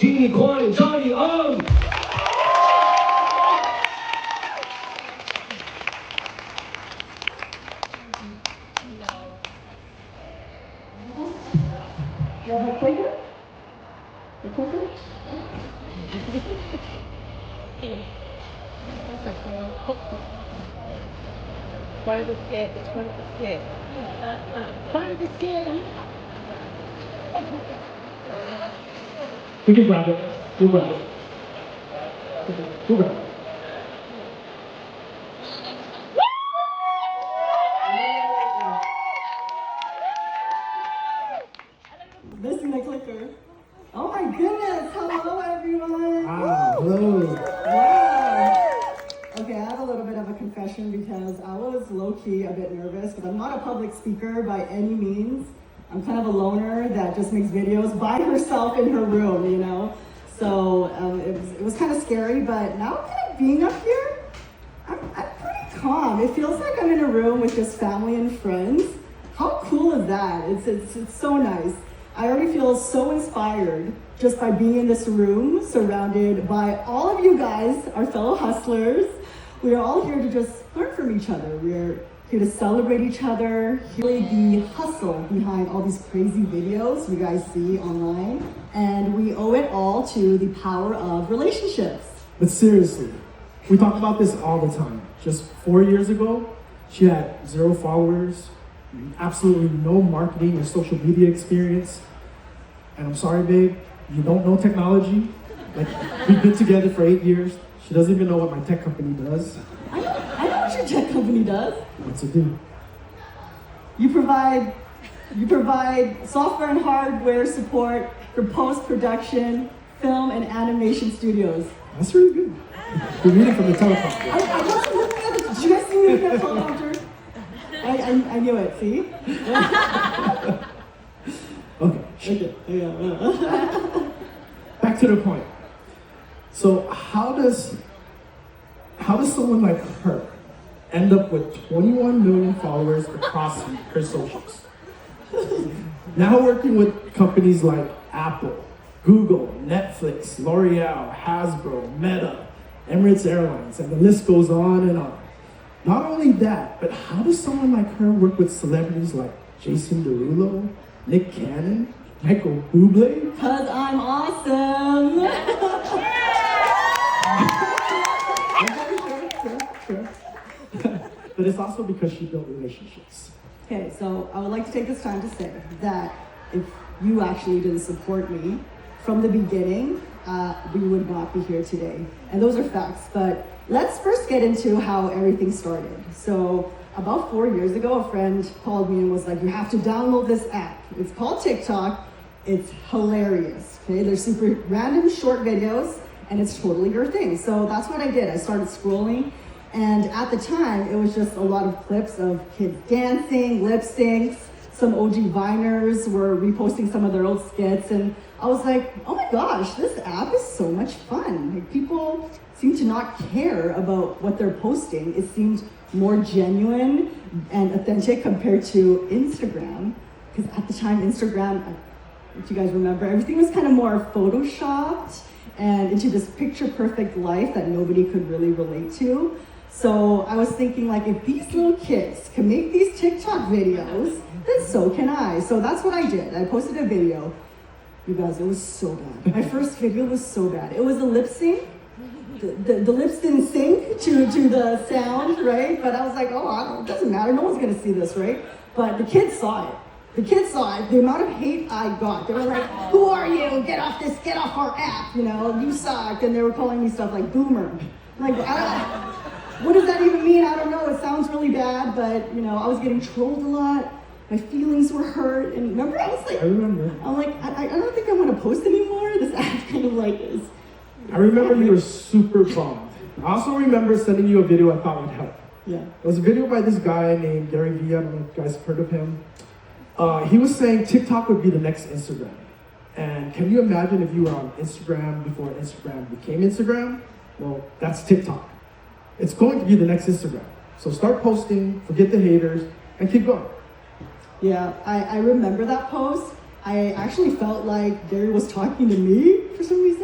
Jeenie, Kwani, Johnny, You want a clicker? A clicker? Why are they scared? Why are they scared? Why are they scared? We can grab it. We'll grab it. We'll grab it. Missing the clicker. Oh my goodness! Hello, everyone. Ah, hello. Wow. Okay, I have a little bit of a confession because I was low-key a bit nervous because I'm not a public speaker by any means. I'm kind of a loner that just makes videos by herself in her room, you know? So it was kind of scary, but now kind of being up here, I'm pretty calm. It feels like I'm in a room with just family and friends. How cool is that? It's so nice. I already feel so inspired just by being in this room, surrounded by all of you guys, our fellow hustlers. We are all here to just learn from each other. We're here to celebrate each other, really the hustle behind all these crazy videos you guys see online. And we owe it all to the power of relationships. But seriously, we talk about this all the time. Just 4 years ago, she had 0 followers, absolutely no marketing or social media experience. And I'm sorry, babe, you don't know technology. Like, we've been together for 8 years. She doesn't even know what my tech company does. I know what your tech company does. What's it do? You provide software and hardware support for post-production, film and animation studios. That's really good. You're reading from the teleprompter. I wasn't looking at it. Did you guys see me looking at the teleprompter? I knew it, see? Okay. Yeah. Back to the point. So how does someone like her end up with 21 million followers across her socials? Now working with companies like Apple, Google, Netflix, L'Oreal, Hasbro, Meta, Emirates Airlines, and the list goes on and on. Not only that, but how does someone like her work with celebrities like Jason Derulo, Nick Cannon, Michael Bublé? Because I'm awesome. Sure. But it's also because she built relationships. Okay, so I would like to take this time to say that if you actually didn't support me from the beginning, we would not be here today. And those are facts, but let's first get into how everything started. So about 4 years ago, a friend called me and was like, you have to download this app. It's called TikTok. It's hilarious, okay? They're super random short videos and it's totally your thing. So that's what I did. I started scrolling. And at the time, it was just a lot of clips of kids dancing, lip syncs. Some OG Viners were reposting some of their old skits. And I was like, oh my gosh, this app is so much fun. Like, people seem to not care about what they're posting. It seemed more genuine and authentic compared to Instagram. Because at the time, Instagram, if you guys remember, everything was kind of more photoshopped and into this picture perfect life that nobody could really relate to. So I was thinking, like, if these little kids can make these TikTok videos, then so can I. So that's what I did. I posted a video. You guys, it was so bad. My first video was so bad. It was a lip sync. The lips didn't sync to the sound, right? But I was like, it doesn't matter. No one's gonna see this, right? But the kids saw it. The amount of hate I got. They were like, who are you? Get off our app, you know, you suck. And they were calling me stuff like boomer. Like, what does that even mean? I don't know. It sounds really bad, but, you know, I was getting trolled a lot. My feelings were hurt. And remember, I was like, I'm like, I don't think I want to post anymore. This app kind of like is. I remember you were super bummed. I also remember sending you a video I thought would help. Yeah. It was a video by this guy named Gary Vee. I don't know if you guys have heard of him. He was saying TikTok would be the next Instagram. And can you imagine if you were on Instagram before Instagram became Instagram? Well, that's TikTok. It's going to be the next Instagram. So start posting, forget the haters, and keep going. Yeah, I remember that post. I actually felt like Gary was talking to me for some reason.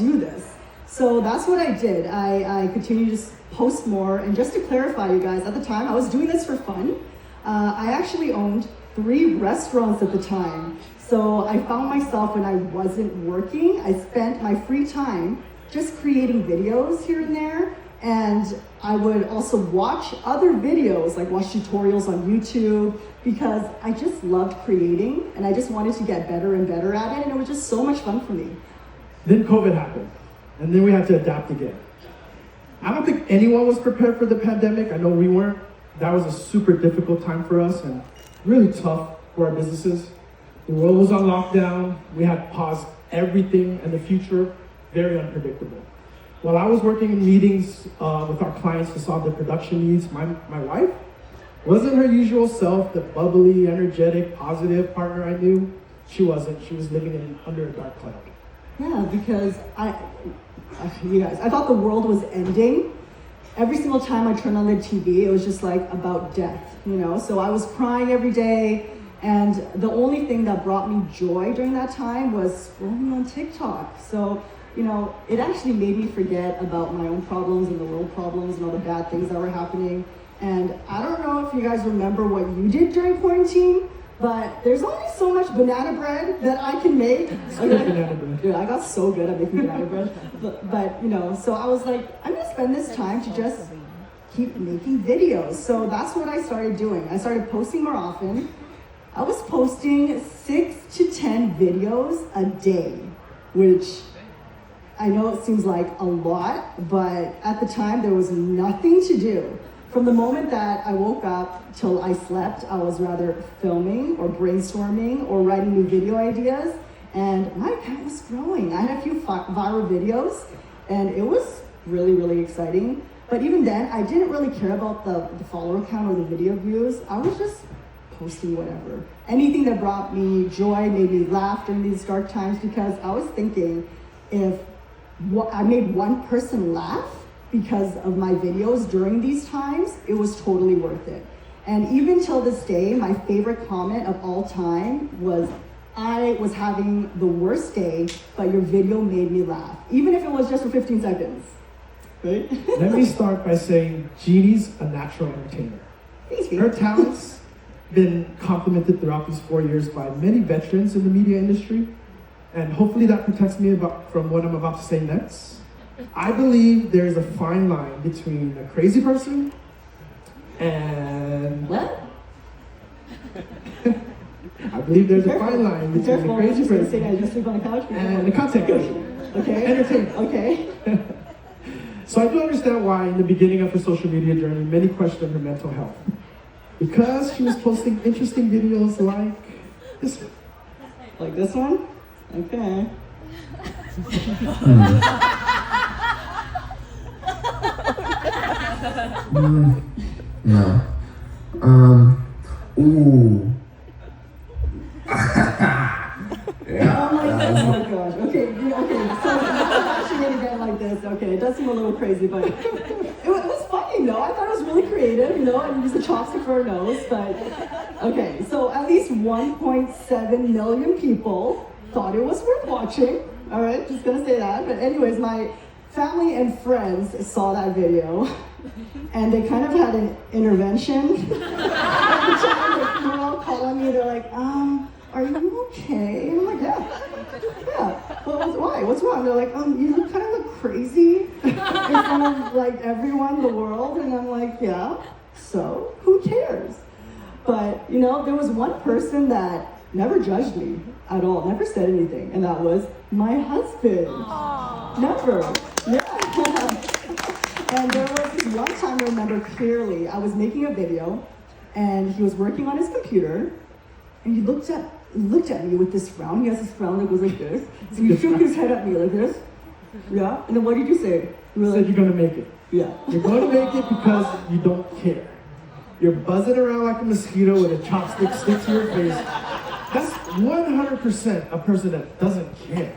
do this. So that's what I did. I continued to post more. And just to clarify, you guys, at the time, I was doing this for fun. I actually owned 3 restaurants at the time. So I found myself when I wasn't working, I spent my free time just creating videos here and there. And I would also watch other videos, like watch tutorials on YouTube, because I just loved creating and I just wanted to get better and better at it. And it was just so much fun for me. Then COVID happened, and then we had to adapt again. I don't think anyone was prepared for the pandemic. I know we weren't. That was a super difficult time for us and really tough for our businesses. The world was on lockdown. We had to pause everything, and the future, very unpredictable. While I was working in meetings with our clients to solve their production needs, my wife wasn't her usual self, the bubbly, energetic, positive partner I knew. She wasn't. She was living under a dark cloud. Yeah, because you guys, I thought the world was ending. Every single time I turned on the TV, it was just like about death, you know? So I was crying every day, and the only thing that brought me joy during that time was scrolling on TikTok. So, you know, it actually made me forget about my own problems and the world problems and all the bad things that were happening. And I don't know if you guys remember what you did during quarantine, but there's only so much banana bread that I can make. Banana bread. Dude, I got so good at making banana bread. But, you know, so I was like, I'm gonna spend this time to just keep making videos. So that's what I started doing. I started posting more often. I was posting 6 to 10 videos a day, which I know it seems like a lot, but at the time there was nothing to do. From the moment that I woke up till I slept, I was rather filming or brainstorming or writing new video ideas, and my account was growing. I had a few viral videos, and it was really, really exciting. But even then, I didn't really care about the follower count or the video views. I was just posting whatever. Anything that brought me joy, made me laugh during these dark times, because I was thinking, if I made one person laugh because of my videos during these times, it was totally worth it. And even till this day, my favorite comment of all time was, I was having the worst day, but your video made me laugh. Even if it was just for 15 seconds, right? Let me start by saying Jeannie's a natural entertainer. Her talents been complimented throughout these 4 years by many veterans in the media industry, and hopefully that protects me from what I'm about to say next. I believe there's a fine line between a crazy person and... What? I believe there's a fine line between a crazy person I just sleep on the couch and the content creator. Okay. Entertainment. Okay. So I do understand why in the beginning of her social media journey, many questioned her mental health. Because she was posting interesting videos like this one. Like this one? Okay. No. Ooh. Yeah. Oh my gosh. Okay. So I'm watching it again like this. Okay, it does seem a little crazy, but it was funny, though. I thought it was really creative, you know, and use a chopstick for her nose, but okay. So at least 1.7 million people thought it was worth watching. All right, just gonna say that. But anyways, my family and friends saw that video, and they kind of had an intervention. Every time they were all calling me, they're like, are you okay? And I'm like, yeah. Well, why? What's wrong? They're like, you kind of look crazy in front of like everyone in the world. And I'm like, yeah. So who cares? But you know, there was one person that never judged me at all, never said anything, and that was my husband. Aww. Never. Yeah. And there was this one time I remember clearly, I was making a video, and he was working on his computer, and he looked at me with this frown. He has this frown that goes like this. So he shook his head at me like this. Yeah. And then what did you say? You said you're gonna make it. Yeah. You're gonna make it because you don't care. You're buzzing around like a mosquito with a chopstick stick to your face. That's 100% a person that doesn't care.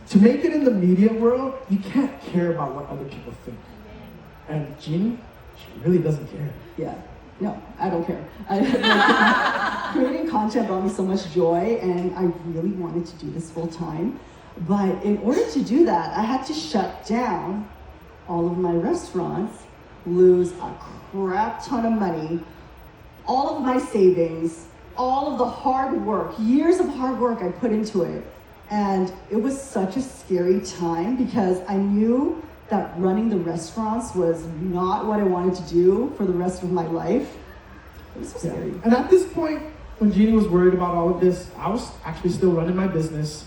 To make it in the media world, you can't care about what other people think. And Jeannie, she really doesn't care. Yeah. No, I don't care. Creating content brought me so much joy, and I really wanted to do this full time. But in order to do that, I had to shut down all of my restaurants, lose a crap ton of money, all of my savings, all of the hard work, years of hard work I put into it. And it was such a scary time because I knew that running the restaurants was not what I wanted to do for the rest of my life. It was so scary. And at this point, when Jeenie was worried about all of this, I was actually still running my business.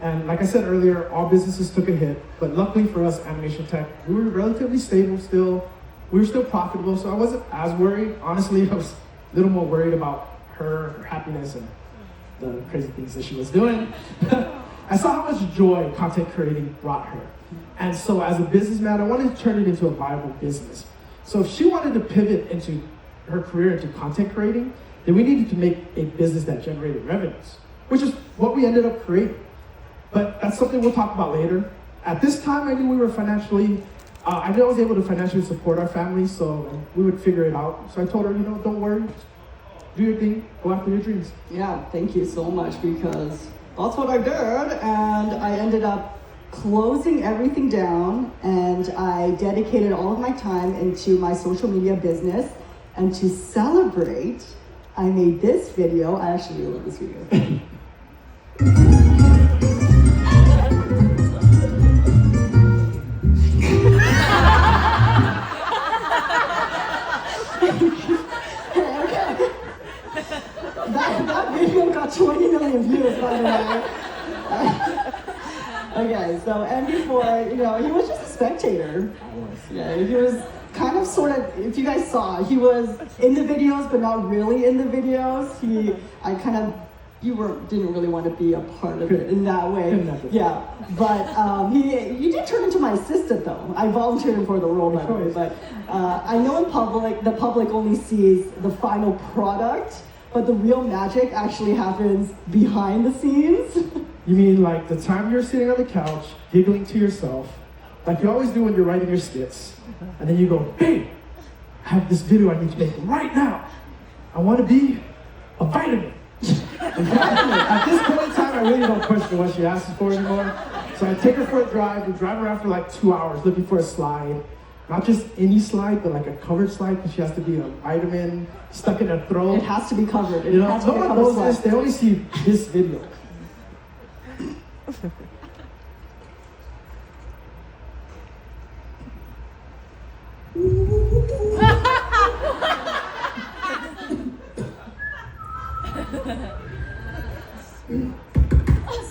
And like I said earlier, all businesses took a hit. But luckily for us, Animation Tech, we were relatively stable still. We were still profitable, so I wasn't as worried. Honestly, I was a little more worried about her happiness and the crazy things that she was doing. I saw how much joy content creating brought her. And so as a businessman, I wanted to turn it into a viable business. So if she wanted to pivot into her career into content creating, then we needed to make a business that generated revenues, which is what we ended up creating. But that's something we'll talk about later. At this time, I knew we were financially, I knew I was able to financially support our family, so we would figure it out. So I told her, don't worry, just do your thing, go after your dreams. Yeah, thank you so much, because that's what I did, and I ended up closing everything down, and I dedicated all of my time into my social media business. And to celebrate, I made this video. I actually really love this video. That video got 20 million views, by the way. Okay, so, and before, he was just a spectator. Yeah, he was kind of, sort of, if you guys saw, he was in the videos, but not really in the videos. You didn't really want to be a part of it in that way. Yeah, but he did turn into my assistant, though. I volunteered him for the role, by the way. But I know in public, the public only sees the final product, but the real magic actually happens behind the scenes. You mean like the time you're sitting on the couch, giggling to yourself, like you always do when you're writing your skits, and then you go, hey, I have this video I need to make right now. I want to be a vitamin. At this point in time, I really don't question what she asks for anymore. So I take her for a drive. We drive around for like 2 hours looking for a slide. Not just any slide, but like a covered slide, because she has to be a vitamin stuck in her throat. It has to be covered. No one knows this. They only see this video.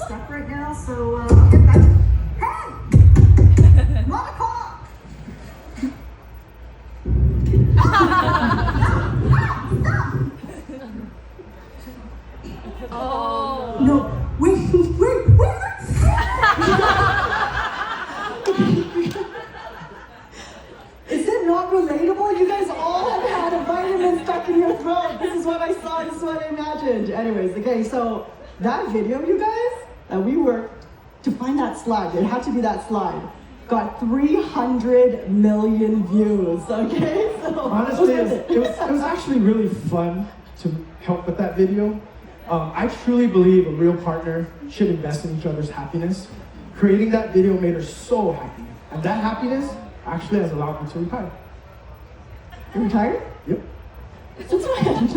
Stuck right now, so I'll get back. Hey! Monica! Oh. No, wait. Is it not relatable? You guys all have had a vitamin stuck in your throat. This is what I saw, this is what I imagined. Anyways, okay, so that video, you guys, that we worked to find that slide, it had to be that slide, got 300 million views, okay? So honestly, it was actually really fun to help with that video. I truly believe a real partner should invest in each other's happiness. Creating that video made her so happy. And that happiness actually has allowed me to retire. You retired? Yep. Since when?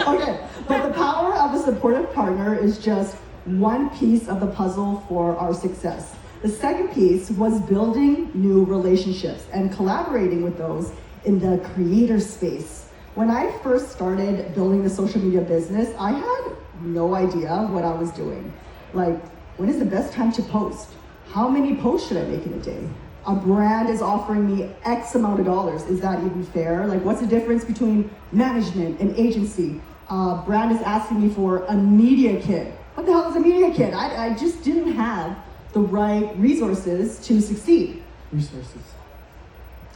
Okay, but the power of a supportive partner is just one piece of the puzzle for our success. The second piece was building new relationships and collaborating with those in the creator space. When I first started building the social media business, I had no idea what I was doing. Like, when is the best time to post? How many posts should I make in a day? A brand is offering me X amount of dollars. Is that even fair? Like, what's the difference between management and agency? Brand is asking me for a media kit. What the hell is a media kit? I just didn't have the right resources to succeed. Resources.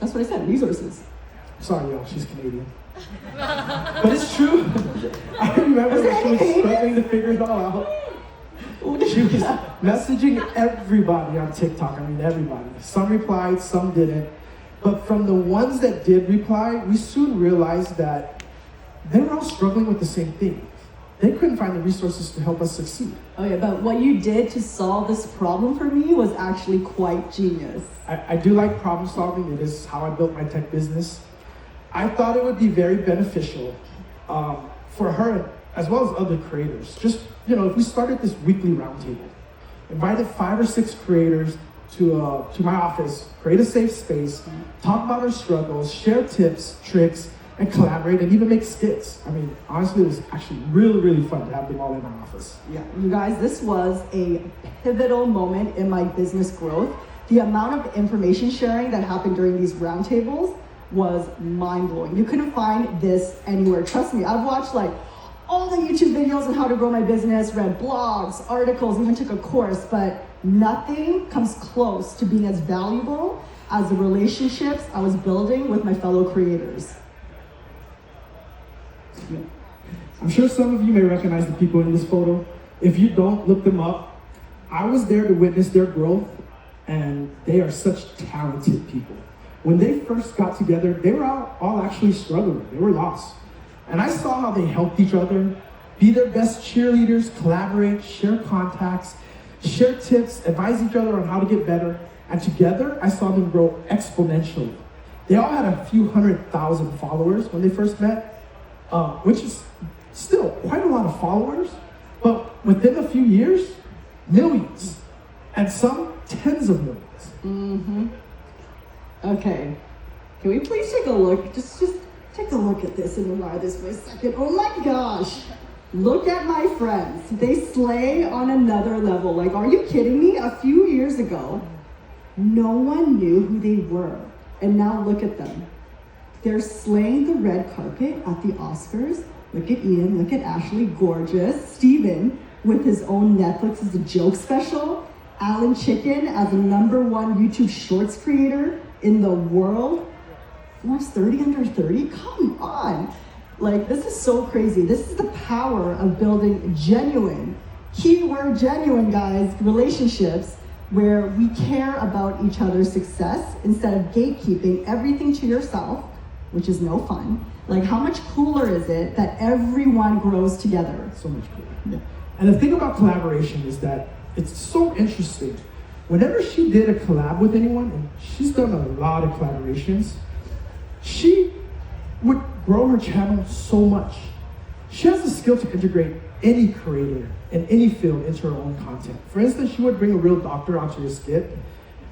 That's what I said, resources. Sorry, y'all, she's Canadian. But it's true. I remember when she was struggling to figure it all out. She was messaging everybody on TikTok. I mean, everybody. Some replied, some didn't. But from the ones that did reply, we soon realized that they were all struggling with the same thing. they couldn't find the resources to help us succeed. Okay, but what you did to solve this problem for me was actually quite genius. I do like problem solving. It is how I built my tech business. I thought it would be very beneficial for her as well as other creators. Just, if we started this weekly roundtable, invited 5 or 6 creators to my office, create a safe space, talk about our struggles, share tips, tricks, and collaborate, and even make skits. I mean, honestly, it was actually really, really fun to have them all in my office. Yeah, you guys, this was a pivotal moment in my business growth. The amount of information sharing that happened during these roundtables was mind-blowing. You couldn't find this anywhere. Trust me, I've watched like all the YouTube videos on how to grow my business, read blogs, articles, even took a course, but nothing comes close to being as valuable as the relationships I was building with my fellow creators. I'm sure some of you may recognize the people in this photo. If you don't, look them up. I was there to witness their growth, and they are such talented people. When they first got together, they were all actually struggling. They were lost. And I saw how they helped each other, be their best cheerleaders, collaborate, share contacts, share tips, advise each other on how to get better. And together, I saw them grow exponentially. They all had a few 100,000 followers when they first met, which is still quite a lot of followers. But within a few years, millions, and some tens of millions. Okay, can we please take a look? Just take a look at this and admire this for a second. Oh my gosh, look at my friends. They slay on another level. Like, are you kidding me? A few years ago, no one knew who they were. And now look at them. They're slaying the red carpet at the Oscars. Look at Ian, look at Ashley, gorgeous. Steven with his own Netflix as a joke special. Alan Chicken as the #1 YouTube Shorts creator in the world. Forbes 30 under 30? Come on. Like, this is so crazy. This is the power of building genuine, keyword genuine, guys, relationships where we care about each other's success instead of gatekeeping everything to yourself, which is no fun. Like, how much cooler is it that everyone grows together? So much cooler. Yeah. And the thing about collaboration is that it's so interesting. Whenever she did a collab with anyone, and she's done a lot of collaborations, she would grow her channel so much. She has the skill to integrate any creator in any field into her own content. For instance, she would bring a real doctor onto her skit,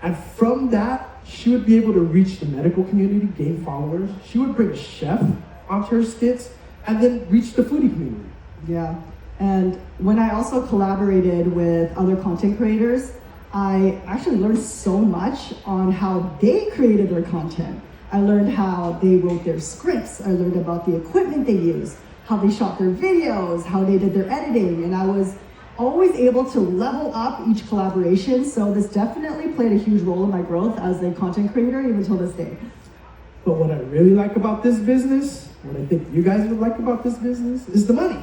and from that, she would be able to reach the medical community, gain followers. She would bring a chef onto her skits, and then reach the foodie community. Yeah, and when I also collaborated with other content creators, I actually learned so much on how they created their content. I learned how they wrote their scripts. I learned about the equipment they used, how they shot their videos, how they did their editing, and I was always able to level up each collaboration, so this definitely played a huge role in my growth as a content creator, even till this day. But what I really like about this business, what I think you guys would like about this business, is the money.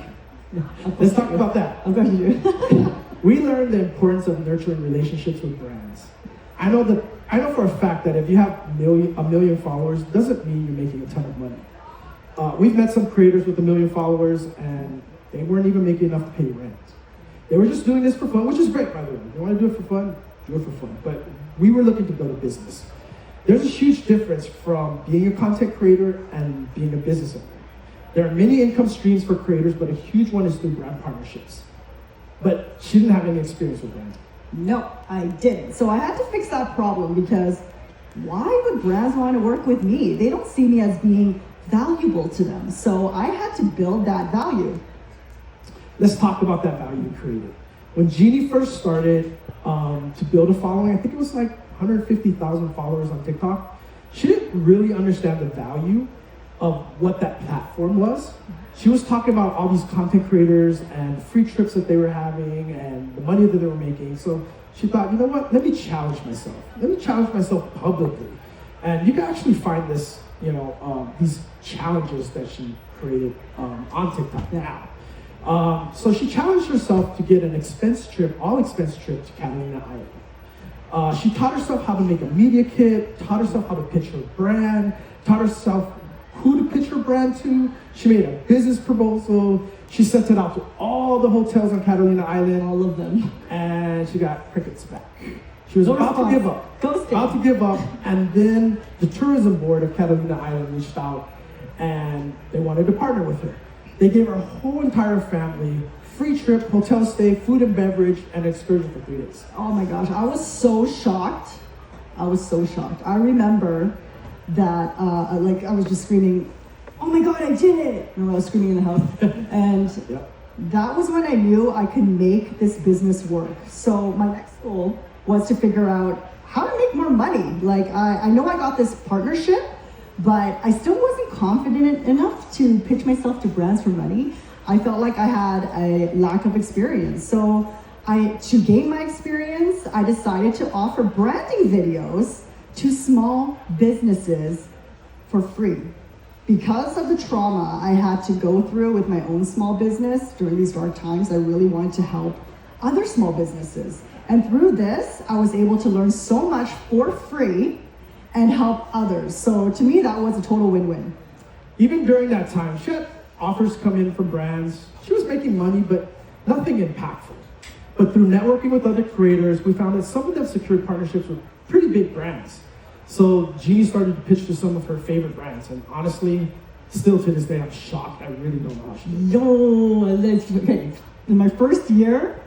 Let's talk about that. I'm going to do. We learned the importance of nurturing relationships with brands. I know for a fact that if you have a million followers, doesn't mean you're making a ton of money. We've met some creators with 1 million followers, and they weren't even making enough to pay rent. They were just doing this for fun, which is great, by the way. If you want to do it for fun, do it for fun. But we were looking to build a business. There's a huge difference from being a content creator and being a business owner. There are many income streams for creators, but a huge one is through brand partnerships. But she didn't have any experience with brands. No, I didn't. So I had to fix that problem, because why would brands want to work with me? They don't see me as being valuable to them. So I had to build that value. Let's talk about that value you created. When Jeenie first started to build a following, I think it was like 150,000 followers on TikTok, she didn't really understand the value of what that platform was. She was talking about all these content creators and free trips that they were having and the money that they were making. So she thought, you know what, let me challenge myself. Let me challenge myself publicly. And you can actually find this, these challenges that she created on TikTok now. So she challenged herself to get an all expense trip to Catalina Island. She taught herself how to make a media kit, taught herself how to pitch her brand, taught herself who to pitch her brand to. She made a business proposal. She sent it out to all the hotels on Catalina Island, All of them. and she got crickets back. She was No about to response. give up. Ghosting. About to give up, and then the tourism board of Catalina Island reached out, and they wanted to partner with her. They gave her whole entire family free trip, hotel stay, food and beverage, and excursion for 3 days. Oh my gosh, I was so shocked. I was so shocked. I remember that, I was just screaming, "Oh my God, I did it!" And I was screaming in the house. And Yep. that was when I knew I could make this business work. So my next goal was to figure out how to make more money. Like, I know I got this partnership, but I still wasn't confident enough to pitch myself to brands for money. I felt like I had a lack of experience. So to gain my experience, I decided to offer branding videos to small businesses for free. Because of the trauma I had to go through with my own small business during these dark times, I really wanted to help other small businesses. And through this, I was able to learn so much for free and help others. So to me, that was a total win-win. Even during that time, she had offers come in from brands. She was making money, but nothing impactful. But through networking with other creators, we found that some of them secured partnerships with pretty big brands. So Jeenie started to pitch to some of her favorite brands, and honestly, still to this day, I'm shocked. I really don't know how she did it. Okay. In my first year,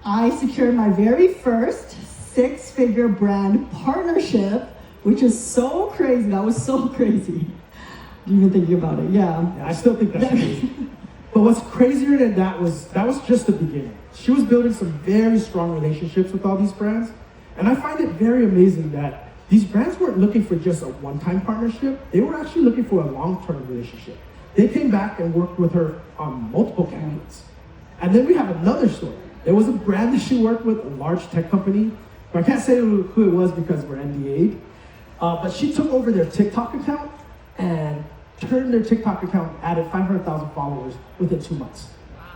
I secured my very first six-figure brand partnership, which is so crazy. That was so crazy. Even thinking about it, yeah. Yeah, I still think that's crazy. But what's crazier than that was just the beginning. She was building some very strong relationships with all these brands, and I find it very amazing that these brands weren't looking for just a one-time partnership. They were actually looking for a long-term relationship. They came back and worked with her on multiple campaigns. And then we have another story. There was a brand that she worked with, a large tech company, but I can't say who it was because we're NDA'd. But she took over their TikTok account and turned their TikTok account, added 500,000 followers within 2 months.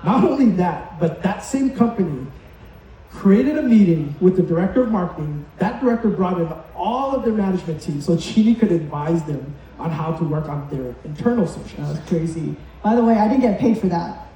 Not only that, but that same company created a meeting with the director of marketing. That director brought in all of their management team so Jeenie could advise them on how to work on their internal socials. That was crazy. By the way, I didn't get paid for that.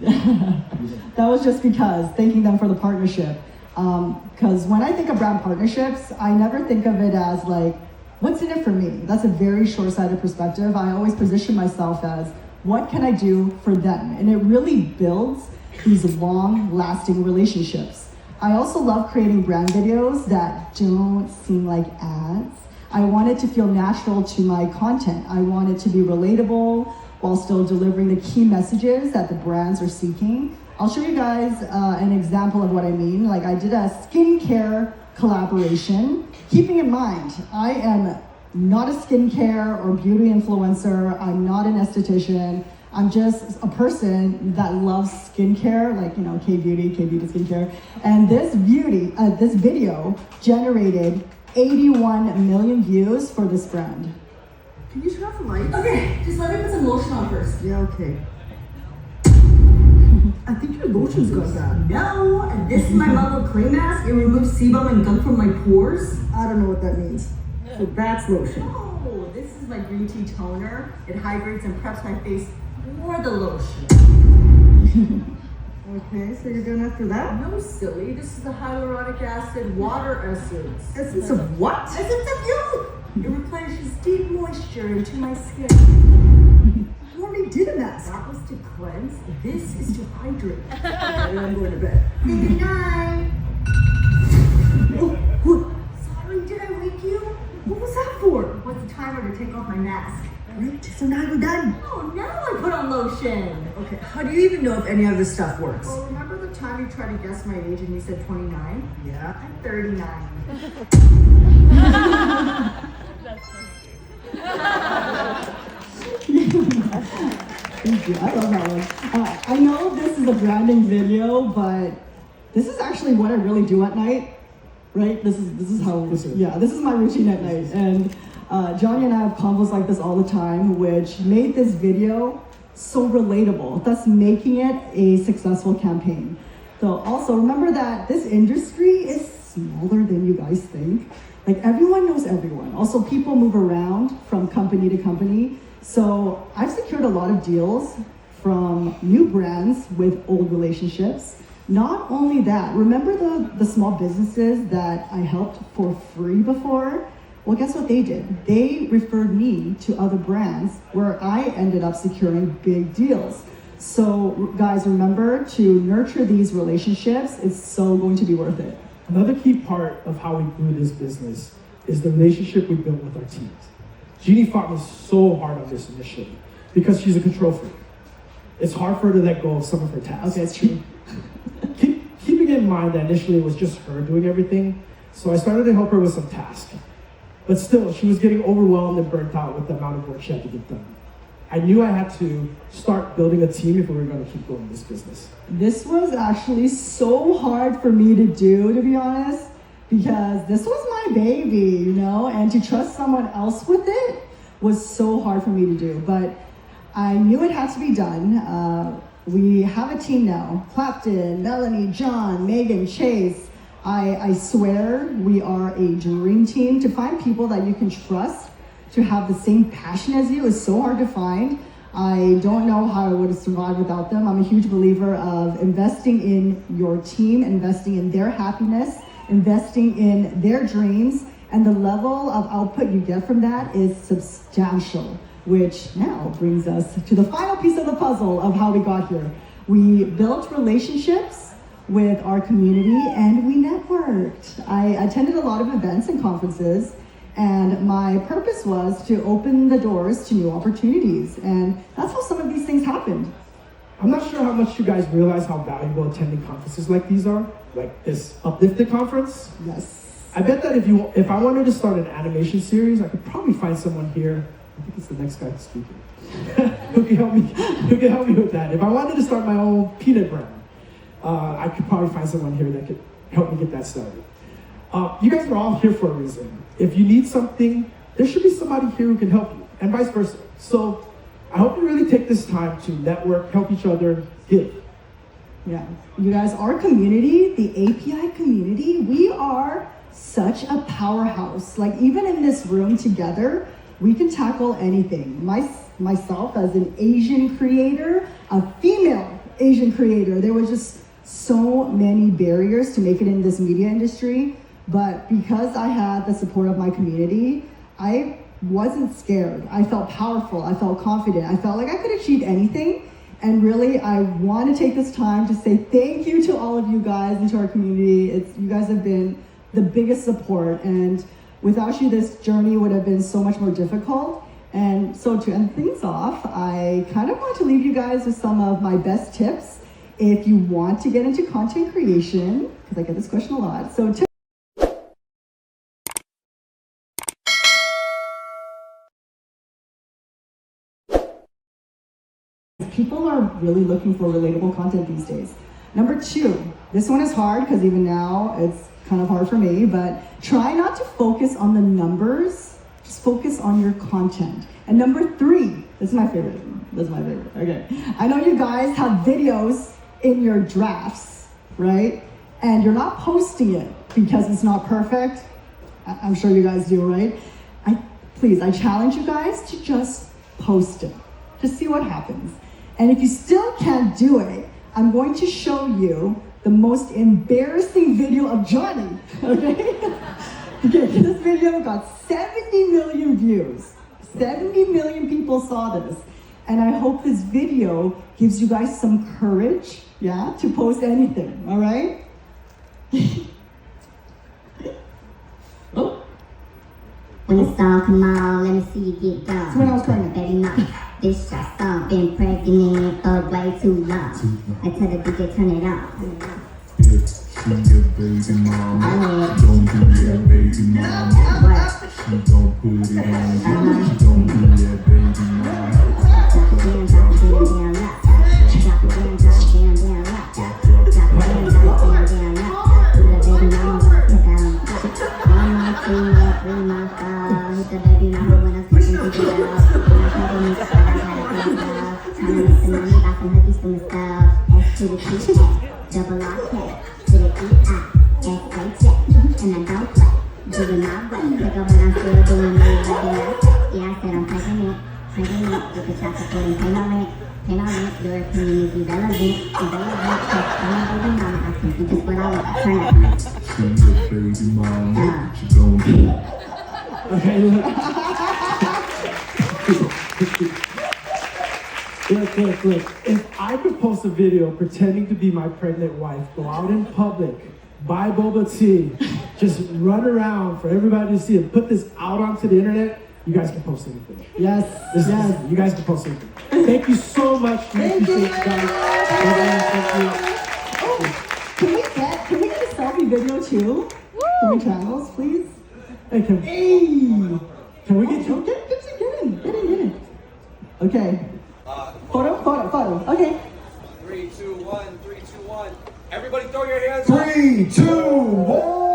That was just because, thanking them for the partnership. Because when I think of brand partnerships, I never think of it as like, what's in it for me? That's a very short-sighted perspective. I always position myself as, what can I do for them? And it really builds these long-lasting relationships. I also love creating brand videos that don't seem like ads. I want it to feel natural to my content. I want it to be relatable while still delivering the key messages that the brands are seeking. I'll show you guys an example of what I mean. Like, I did a skincare collaboration. Keeping in mind, I am not a skincare or beauty influencer. I'm not an esthetician. I'm just a person that loves skincare, like, K-Beauty skincare. And this video generated 81 million views for this brand. Can you turn off the lights? Okay, just let me put some lotion on first. Yeah, okay. I think your lotion's gone bad. No, this is my Mother Clay mask. It removes sebum and gunk from my pores. I don't know what that means. So that's lotion. Oh, this is my green tea toner. It hydrates and preps my face for the lotion. Okay, so you're done after that? No, silly. This is the hyaluronic acid water essence. Essence of what? Essence of youth! It replenishes deep moisture into my skin. You already did a mask. That was to cleanse. This is to hydrate. And I'm going to bed. Good night. Oh, Sorry, did I wake you? what was that for? What's the timer to take off my mask? Great, so now you're done. Oh, now I put on lotion. Okay, how do you even know if any of this stuff works? Well, remember the time you tried to guess my age and you said 29? Yeah. I'm 39. Thank you. I love that one. I know this is a branding video, but this is actually what I really do at night, right? This is how. This is- Yeah, this is my routine at night, and Johnny and I have combos like this all the time, which made this video so relatable, thus making it a successful campaign. So also remember that this industry is smaller than you guys think. Like, everyone knows everyone. Also, people move around from company to company. So I've secured a lot of deals from new brands with old relationships. Not only that, remember the small businesses that I helped for free before? Well, guess what they did? They referred me to other brands where I ended up securing big deals. So guys, remember to nurture these relationships. It's so going to be worth it. Another key part of how we grew this business is the relationship we built with our teams. Jeenie fought me so hard on this initially because she's a control freak. It's hard for her to let go of some of her tasks. Okay, it's true. Keeping in mind that initially it was just her doing everything, so I started to help her with some tasks. But still, she was getting overwhelmed and burnt out with the amount of work she had to get done. I knew I had to start building a team if we were going to keep growing this business. This was actually so hard for me to do, to be honest, because this was my baby, you know, and to trust someone else with it was so hard for me to do. But I knew it had to be done. We have a team now: Clapton, Melanie, John, Megan, Chase. I swear we are a dream team. To find people that you can trust to have the same passion as you is so hard to find. I don't know how I would have survived without them. I'm a huge believer of investing in your team, investing in their happiness, investing in their dreams, and the level of output you get from that is substantial, which now brings us to the final piece of the puzzle of how we got here. We built relationships with our community and we networked. I attended a lot of events and conferences, and my purpose was to open the doors to new opportunities, and that's how some of these things happened. I'm not sure how much you guys realize how valuable attending conferences like these are, like this Uplifted conference. Yes. I bet that if I wanted to start an animation series, I could probably find someone here. I think it's the next guy speaking. who can help me with that. If I wanted to start my own peanut brand, I could probably find someone here that could help me get that started. You guys are all here for a reason. If you need something, there should be somebody here who can help you, and vice versa. So I hope you really take this time to network, help each other, give. Yeah, you guys, our community, the API community, we are such a powerhouse. Like, even in this room together, we can tackle anything. Myself as an Asian creator, a female Asian creator, there was just so many barriers to make it in this media industry. But because I had the support of my community, I wasn't scared. I felt powerful. I felt confident. I felt like I could achieve anything. And really, I want to take this time to say thank you to all of you guys and to our community. You guys have been the biggest support. And without you, this journey would have been so much more difficult. And so to end things off, I kind of want to leave you guys with some of my best tips if you want to get into content creation, because I get this question a lot. So people are really looking for relatable content these days. Number 2, this one is hard because even now it's kind of hard for me, but try not to focus on the numbers, just focus on your content. And number 3, this is my favorite. Okay. I know you guys have videos in your drafts, right? And you're not posting it because it's not perfect. I'm sure you guys do, right? Please, I challenge you guys to just post it. Just see what happens. And if you still can't do it, I'm going to show you the most embarrassing video of Johnny, okay? Okay, this video got 70 million views. 70 million people saw this. And I hope this video gives you guys some courage, yeah, to post anything, all right? Oh. When the song come on, let me see you get down. That's when I was pregnant. Baby, no. This your song, been pregnant for way too long. I tell the DJ, turn it on. She your baby mama. Don't do that, baby mama. What? She don't put it on you. She don't do that, baby mama. Drop it down, drop it down, down, low. Drop it down, drop it down, down, low. Drop it down, drop it down, down, low. Do the baby mama, look at him. 1 month, 2 months, 3 months, 4. Hit the baby mama when I'm switching to the girl. When I'm having me, I gotta get love. Trying to make some money, buy some hoodies from the stove. S to the T, double R K. To the E-I-S-H, and I don't play. Doing my way, look at what I'm still doing, me like that. Yeah, I said I'm pregnant, with the child support and pay my rent, do beat, and then I went to tell my baby mama I can do just what I want. Turn up. See your baby mama, what you gon' do? Okay, look. If I could post a video pretending to be my pregnant wife, go out in public, buy boba tea, just run around for everybody to see and put this out onto the internet, you guys can post anything. Yes, yes. You guys can post anything. Thank you so much. Thank you. Guys. Oh, can we get a selfie video too? For my channels, please? Hey, can we get you? Get in. Okay. Photo. Okay. 3, 2, 1. Everybody throw your hands up. 3, 2, 1.